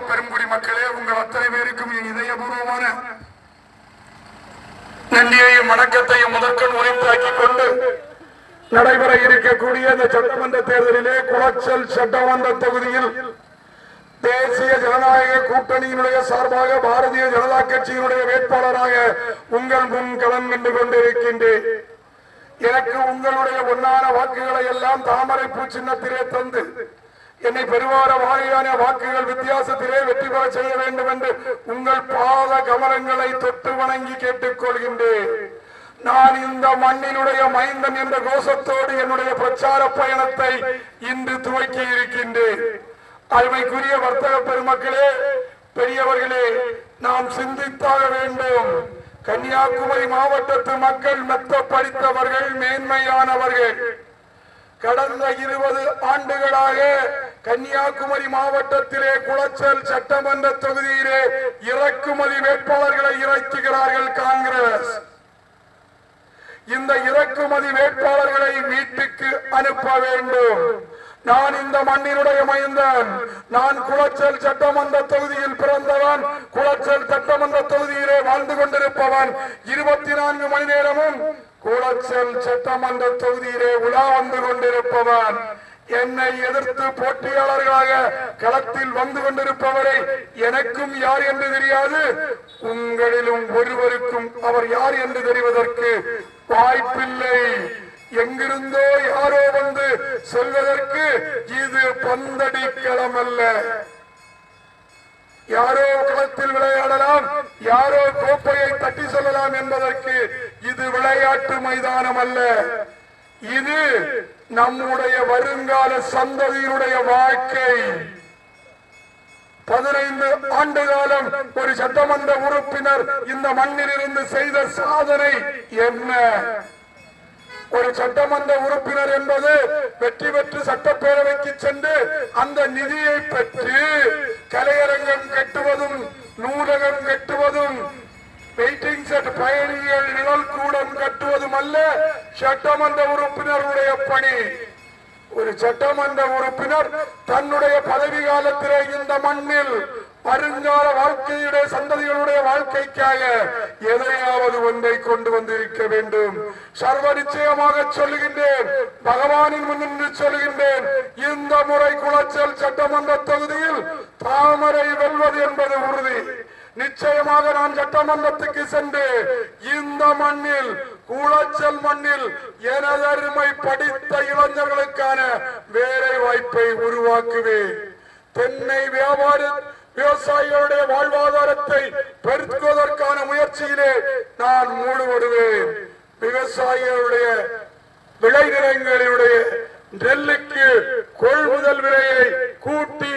பெருங்குடி மக்களே, உங்கள் அத்தனை பேருக்கும் என் இதயபூர்வமான நன்றியையும் வணக்கத்தையும் முதற்கண் உரைத்தாக்கிக் கொண்டு நடைபெற இருக்கக்கூடிய இந்த சட்டமன்ற தேர்தலிலே குளச்சல் சட்டமன்ற தொகுதியில் தேசிய ஜனநாயக கூட்டணியினுடைய சார்பாக பாரதிய ஜனதா கட்சியினுடைய வேட்பாளராக உங்கள் முன் களம் நின்று கொண்டிருக்கின்றேன். எனக்கு உங்களுடைய பொன்னான வாக்குகளை எல்லாம் தாமரைப்பூ சின்னத்திலே தந்து என்னை பெருவார வாரியான வாக்குகள் வித்தியாசத்திலே வெற்றி பெற செய்ய வேண்டும் என்று உங்கள் பாத கமலங்களை தொட்டு வணங்கி கேட்டுக் கொள்கின்றேன். நான் இந்த மண்ணினுடைய மைந்தன் என்ற கோஷத்தோடு என்னுடைய பிரச்சார பயணத்தை இன்று துவக்கி இருக்கின்றேன். அருமைக்குரிய வர்த்தக பெருமக்களே, பெரியவர்களே, நாம் சிந்தித்தாக வேண்டும். கன்னியாகுமரி மாவட்டத்து மக்கள் மெத்த படித்தவர்கள், மேன்மையானவர்கள். கடந்த 20 ஆண்டுகளாக கன்னியாகுமரி மாவட்டத்திலே குளச்சல் சட்டமன்ற தொகுதியிலே இறக்குமதி வேட்பாளர்களை இறக்குகிறார்கள் காங்கிரஸ். இந்த இறக்குமதி வேட்பாளர்களை வீட்டுக்கு அனுப்ப வேண்டும். நான் இந்த மண்ணினுடைய மைந்தன். நான் குளச்சல் சட்டமன்ற தொகுதியில் பிறந்தவன். குளச்சல் சட்டமன்ற தொகுதியிலே வாழ்ந்து கொண்டிருப்பவன். 24 மணி நேரமும் குளச்சல் சட்டமன்ற தொகுதியிலே உலா வந்து கொண்டிருப்பவன். என்னை எதிர்த்து போட்டியாளர்களாக களத்தில் வந்து கொண்டிருப்பவரை எனக்கும் யார் என்று தெரியாது, உங்களிலும் ஒருவருக்கும் அவர் யார் என்று தெரிவதற்கு வாய்ப்பில்லை. எங்கிருந்தோ யாரோ வந்து சொல்வதற்கு இது பந்தடி களம் அல்ல. யாரோ களத்தில் விளையாடலாம், யாரோ கோப்பையை தட்டி சொல்லலாம் என்பதற்கு இது விளையாட்டு மைதானம் அல்ல. இது நம்முடைய வருங்கால சந்ததியினுடைய வாழ்க்கை. 15 ஆண்டு காலம் ஒரு சட்டமன்ற உறுப்பினர் இந்த மண்ணில் இருந்து செய்த சாதனை என்ன? ஒரு சட்டமன்ற உறுப்பினர் என்பது வெற்றி பெற்று சட்டப்பேரவைக்கு சென்று அந்த நிதியை பெற்று கலையரங்கம் கட்டுவதும், நூலகம் கட்டுவதும், வெயிட்டிங் செட், பயணிகள் நிழல் கூடம் கட்டுவதும் அல்ல சட்டமன்ற உறுப்பினருடைய பணி. ஒரு சட்டமன்ற உறுப்பினர் தன்னுடைய பதவி காலத்திலே இந்த மண்ணில் வருங்கால வாழ்க்கையுடைய சந்ததிகளுடைய வாழ்க்கைக்காக எதையாவது ஒன்றை கொண்டு வந்திருக்க வேண்டும். சர்வ நிச்சயமாக சொல்லுகின்றேன், பகவானின் முன்னின்று சொல்லுகின்றேன், இந்த முறை குளச்சல் சட்டமன்ற தொகுதியில் தாமரை வெல்வது என்பது உறுதி. நிச்சயமாக நான் சட்டமன்றத்துக்கு சென்று இந்த மண்ணில், குளச்சல் மண்ணில் எனது அருமை படித்த இளைஞர்களுக்கான வேலை வாய்ப்பை உருவாக்குவேன். தென்னை விவசாயிகளுடைய வாழ்வாதாரத்தை பெருக்குவதற்கான முயற்சியிலே நான் மூடுபடுவேன். விவசாயிகளுடைய விளைநிலங்களுடைய நெல்லுக்கு கொள்முதல் விலையை கூட்டி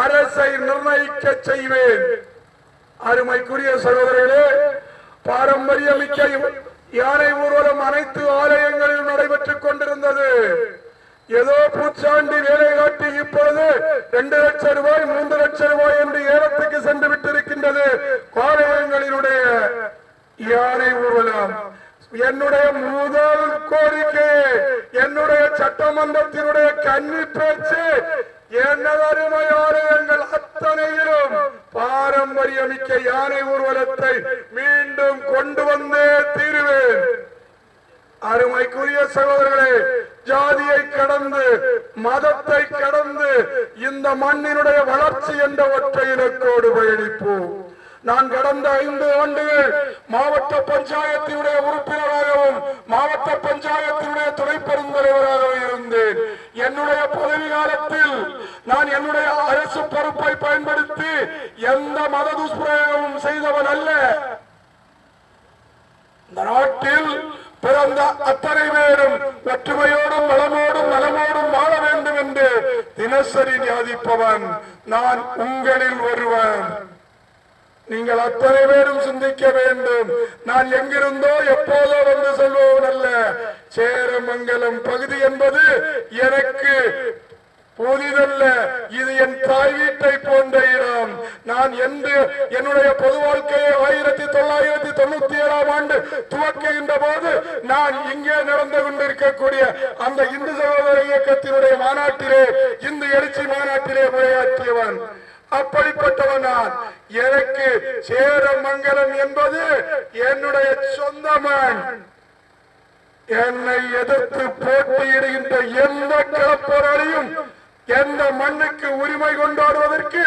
அரசை நிர்ணயிக்க செய்வேன். அருமைக்குரிய சகோதரர்களே, பாரம்பரியமிக்க யானை ஊர்வலம் அனைத்து ஆலயங்களிலும் நடைபெற்றுக் கொண்டிருந்தது. ஏதோ பூச்சாண்டி வேலை காட்டி இப்பொழுது 2 லட்சம் ரூபாய் 3 லட்சம் ரூபாய் என்று ஏலத்துக்கு சென்று விட்டிருக்கின்றது ஆலயங்களினுடைய யானை ஊர்வலம். என்னுடைய முதல் கோரிக்கை, என்னுடைய சட்டமன்றத்தினுடைய கன்னி பேச்சு, எனது அருமை ஆலயங்கள் அத்தனையிலும் பாரம்பரியமிக்க யானை ஊர்வலத்தை மீண்டும் கொண்டு வந்தே தீருவேன். அருமைக்குரிய சகோதரர்களே, ஜாதியை கடந்து, மதத்தை கடந்து இந்த மண்ணினுடைய வளர்ச்சி என்ற ஒற்றை இலக்கோடு பயணிப்போம். நான் கடந்த 5 ஆண்டுகள் மாவட்ட பஞ்சாயத்தினுடைய உறுப்பினராகவும் மாவட்ட பஞ்சாயத்தினுடைய துணை பெருந்தலைவராகவும் இருந்தேன். என்னுடைய பதவி காலத்தில் நான் என்னுடைய அரசு பொறுப்பை பயன்படுத்தி எந்த மத துஷ்பிரயோகமும் செய்தவன் அல்ல. இந்த நாட்டில் பிறந்த அத்தனை பேரும் ஒற்றுமையோடும் வளமோடும் நலமோடும் வாழ வேண்டும் என்று தினசரி தியாதிப்பவன் நான் உங்களில் ஒருவன். நீங்கள் அத்தனை பேரும் சிந்திக்க வேண்டும். நான் எங்கிருந்தோ எப்போதோ வந்து சொல்வோன் அல்ல. சேரமங்கலம் பகுதி என்பது எனக்கு புதிதல்ல. இது என் தாய் வீட்டை போன்ற இடம். நான் என்னுடைய பொது வாழ்க்கையை 1997ஆம் ஆண்டு துவக்குகின்ற போது நான் இங்கே நடந்து கொண்டிருக்கக்கூடிய அந்த இந்து சகோதர இயக்கத்தினுடைய மாநாட்டிலே, இந்து எழுச்சி மாநாட்டிலே உரையாற்றியவன். அப்படிப்பட்டவன் நான். எனக்கு சேரமங்கலம் என்பது என்னுடைய சொந்த மண். என்னை எதிர்த்து போட்டியிடுகின்ற எந்த களப்போராளியும் எந்த மண்ணுக்கு உரிமை கொண்டாடுவதற்கு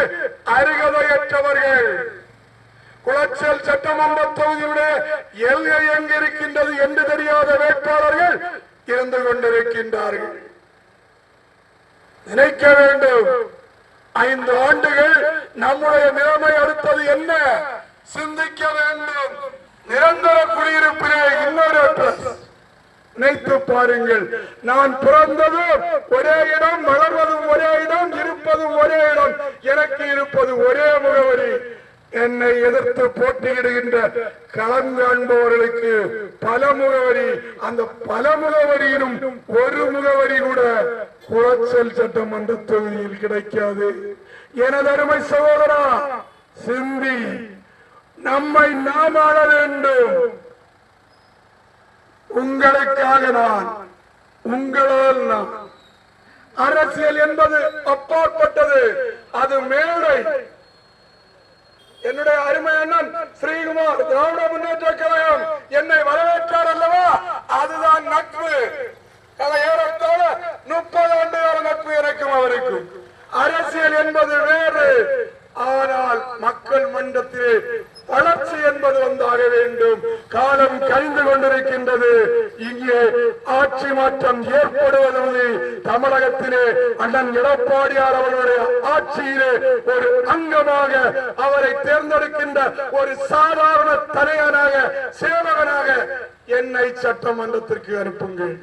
அருகதையற்றவர்கள். குளச்சல் சட்டமன்ற தொகுதியுடைய எல்கை எங்கு இருக்கின்றது என்று தெரியாத வேட்பாளர்கள் இருந்து கொண்டிருக்கின்றார்கள். நினைக்க வேண்டும், 5 ஆண்டுகள் நம்முடைய நிலைமை அடுத்தது என்ன சிந்திக்க வேண்டும். நிரந்தர குடியிருப்பிலே இன்னொரு அட்ரஸ். நினைத்து பாருங்கள், நான் பிறந்ததும் ஒரே இடம், வளர்வதும் ஒரே இடம், இருப்பதும் ஒரே இடம், எனக்கு இருப்பது ஒரே முகவரி. என்னை எதிர்த்து போட்டியிடுகின்ற களம் காண்பவர்களுக்கு பல முகவரி. அந்த பல முகவரியிலும் ஒரு முகவரி கூட குளச்சல் சட்டமன்ற தொகுதியில் கிடைக்காது. எனது அருமை சகோதரா, சிந்தி, நம்மை நாம் ஆள வேண்டும். உங்களுக்காக நான், உங்களால் நான். அரசியல் என்பது அப்பாற்பட்டது, அது மேடை. என்னுடைய அருமை அண்ணன் ஸ்ரீகுமார் திராவிட முன்னேற்ற கழகம் என்னை வரவேற்றார் அல்லவா, அதுதான் நட்பு. ஏறத்தாழ 30 ஆண்டு கால நட்பு எனக்கும் அவருக்கும். அரசியல் என்பது வேறு. ஆனால் மக்கள் மன்றத்திலே வளர்ச்சி என்பது வந்தாக வேண்டும். காலம் கழிந்து கொண்டிருக்கின்றது. இங்கே ஆட்சி மாற்றம் ஏற்படுவது தமிழகத்திலே அண்ணன் எடப்பாடியார் அவர்களுடைய ஆட்சியிலே ஒரு அங்கமாக அவரை தேர்ந்தெடுக்கின்ற ஒரு சாதாரண தலைவனாக, சேவகனாக என்னை சட்டமன்றத்திற்கு அனுப்புங்கள்.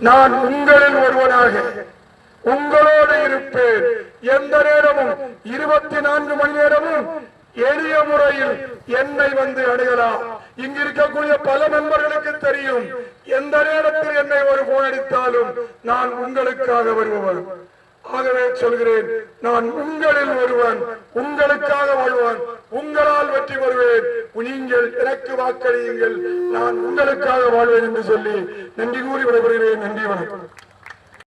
நான் உங்களில் ஒருவனாக உங்களோடு இருப்பேன். எந்த நேரமும் 24 மணி நேரமும் எளிய முறையில் என்னை வந்து அடையலாம். இங்கு இருக்கக்கூடிய பல நண்பர்களுக்கு தெரியும், எந்த நேரத்தில் என்னை ஒரு போன் அடித்தாலும் நான் உங்களுக்காக வருபவன். ஆகவே சொல்கிறேன், நான் உங்களில் ஒருவன், உங்களுக்காக வாழ்வான், உங்களால் வெற்றி பெறுவேன். நீங்கள் எனக்கு வாக்களியுங்கள், நான் உங்களுக்காக வாழ்வேன் என்று சொல்லி நன்றி கூறி விடைபெறுகிறேன். நன்றி, வணக்கம்.